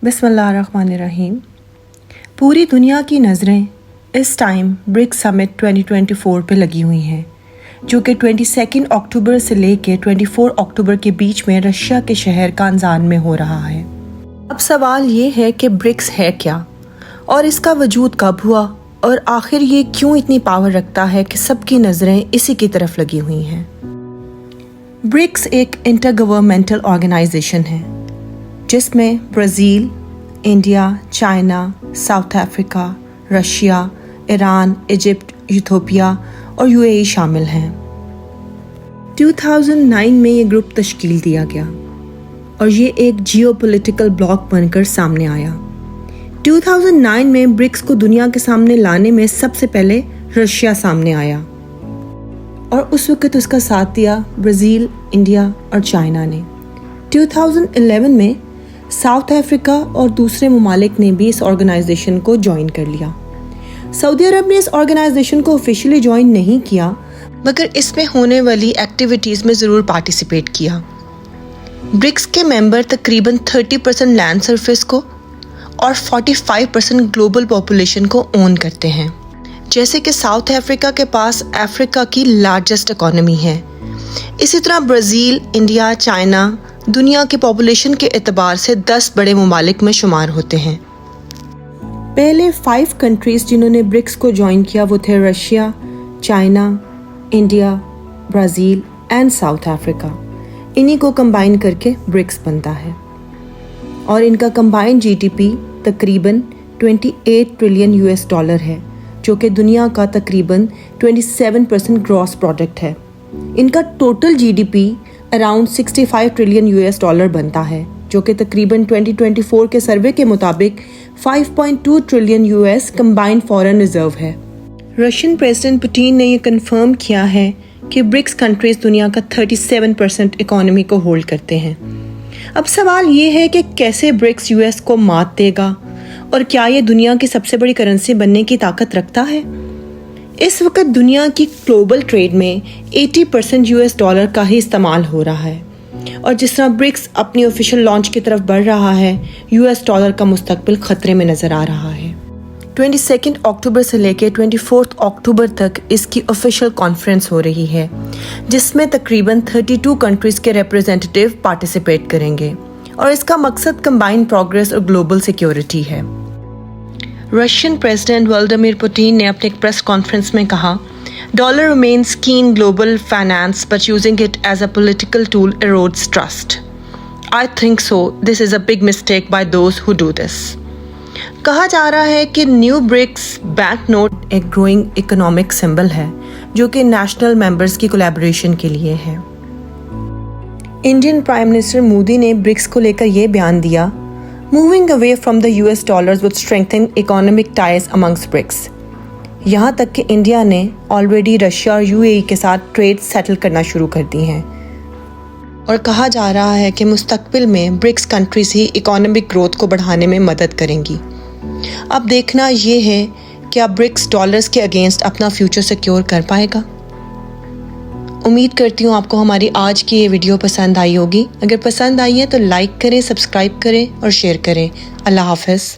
बिस्मिल्लाहिर्रहमानिर्रहीम। पूरी दुनिया की नज़रें इस टाइम ब्रिक्स समिट 2024 पे लगी हुई हैं, जो कि 22 अक्टूबर से लेकर 24 अक्टूबर के बीच में रशिया के शहर कांजान में हो रहा है। अब सवाल ये है कि ब्रिक्स है क्या और इसका वजूद कब हुआ और आखिर ये क्यों इतनी पावर रखता है कि सबकी नज़रें इसी की तरफ लगी हुई हैं। ब्रिक्स एक इंटर गवर्नमेंटल ऑर्गेनाइजेशन है जिसमें Brazil, India, China, south Africa, Russia, Iran, Egypt, Ethiopia और यूएई शामिल हैं। 2009 में ये ग्रुप तश्कील दिया गया और ये एक जियोपॉलिटिकल ब्लॉक बनकर सामने आया। 2009 में ब्रिक्स को दुनिया के सामने लाने में सबसे पहले रशिया सामने आया और उस वक्त उसका साथ दिया ब्राज़ील, इंडिया और चाइना ने। 2011 में साउथ अफ्रीका और दूसरे ममालिक ने भी इस ऑर्गेनाइजेशन को ज्वाइन कर लिया। सऊदी अरब ने इस ऑर्गेनाइजेशन को ऑफिशियली ज्वाइन नहीं किया, मगर इसमें होने वाली एक्टिविटीज़ में ज़रूर पार्टिसिपेट किया। ब्रिक्स के मेंबर तकरीबन 30% लैंड सरफेस को और 45% ग्लोबल पॉपुलेशन को ओन करते हैं। जैसे कि साउथ अफ्रीका के पास अफ्रीका की लार्जेस्ट इकोनॉमी है, इसी तरह ब्राज़ील, इंडिया, चाइना दुनिया की पॉपुलेशन के एतबार से 10 बड़े ममालिक में शुमार होते हैं। पहले 5 कंट्रीज़ जिन्होंने ब्रिक्स को ज्वाइन किया वो थे Russia, China, India, Brazil and south Africa. इन्हीं को कंबाइन करके ब्रिक्स बनता है और इनका कंबाइंड जीडीपी तकरीबन 28 ट्रिलियन यूएस डॉलर है, जो कि दुनिया का तकरीबन 27% ग्रॉस प्रोडक्ट है। इनका total GDP around 65 trillion US dollar बनता है, जो कि तकरीबन 2024 के सर्वे के मुताबिक 5.2 trillion US combined foreign reserve है। रशियन प्रेसिडेंट पुतिन ने यह कंफर्म किया है कि ब्रिक्स कंट्रीज दुनिया का 37% इकोनॉमी को होल्ड करते हैं। अब सवाल ये है कि कैसे ब्रिक्स यूएस को मात देगा और क्या ये दुनिया की सबसे बड़ी करेंसी बनने की ताकत रखता है। इस वक्त दुनिया की ग्लोबल ट्रेड में 80% यूएस डॉलर का ही इस्तेमाल हो रहा है और जिस तरह ब्रिक्स अपनी ऑफिशियल लॉन्च की तरफ बढ़ रहा है, यूएस डॉलर का मुस्तकबिल खतरे में नजर आ रहा है। 22 अक्टूबर से लेकर 24 अक्टूबर तक इसकी ऑफिशियल कॉन्फ्रेंस हो रही है, जिसमें तकरीबन 32 कंट्रीज के रिप्रेजेंटेटिव पार्टिसिपेट करेंगे और इसका मकसद कंबाइंड प्रोग्रेस और ग्लोबल सिक्योरिटी है। रशियन प्रेसिडेंट व्लादिमीर पुतिन ने अपने एक प्रेस कॉन्फ्रेंस में कहा, dollar remains key in global finance but using it as a political tool erodes trust. I think so this is a big mistake by those who do this. कहा जा रहा है कि न्यू ब्रिक्स बैंक नोट एक growing economic symbol है, जो कि national members की कोलैबोरेशन के लिए है। इंडियन प्राइम मिनिस्टर मोदी ने ब्रिक्स को लेकर यह बयान दिया, moving away from the US dollars would strengthen economic ties amongst BRICS. यहाँ तक कि इंडिया ने ऑलरेडी रशिया और यूएई के साथ ट्रेड सेटल करना शुरू कर दी हैं और कहा जा रहा है कि मुस्तकबिल में ब्रिक्स कंट्रीज ही इकोनॉमिक ग्रोथ को बढ़ाने में मदद करेंगी। अब देखना ये है कि अब ब्रिक्स डॉलर्स के अगेंस्ट अपना फ्यूचर सिक्योर कर पाएगा। उम्मीद करती हूँ आपको हमारी आज की ये वीडियो पसंद आई होगी। अगर पसंद आई है तो लाइक करें, सब्सक्राइब करें और शेयर करें। अल्लाह हाफ़िज़।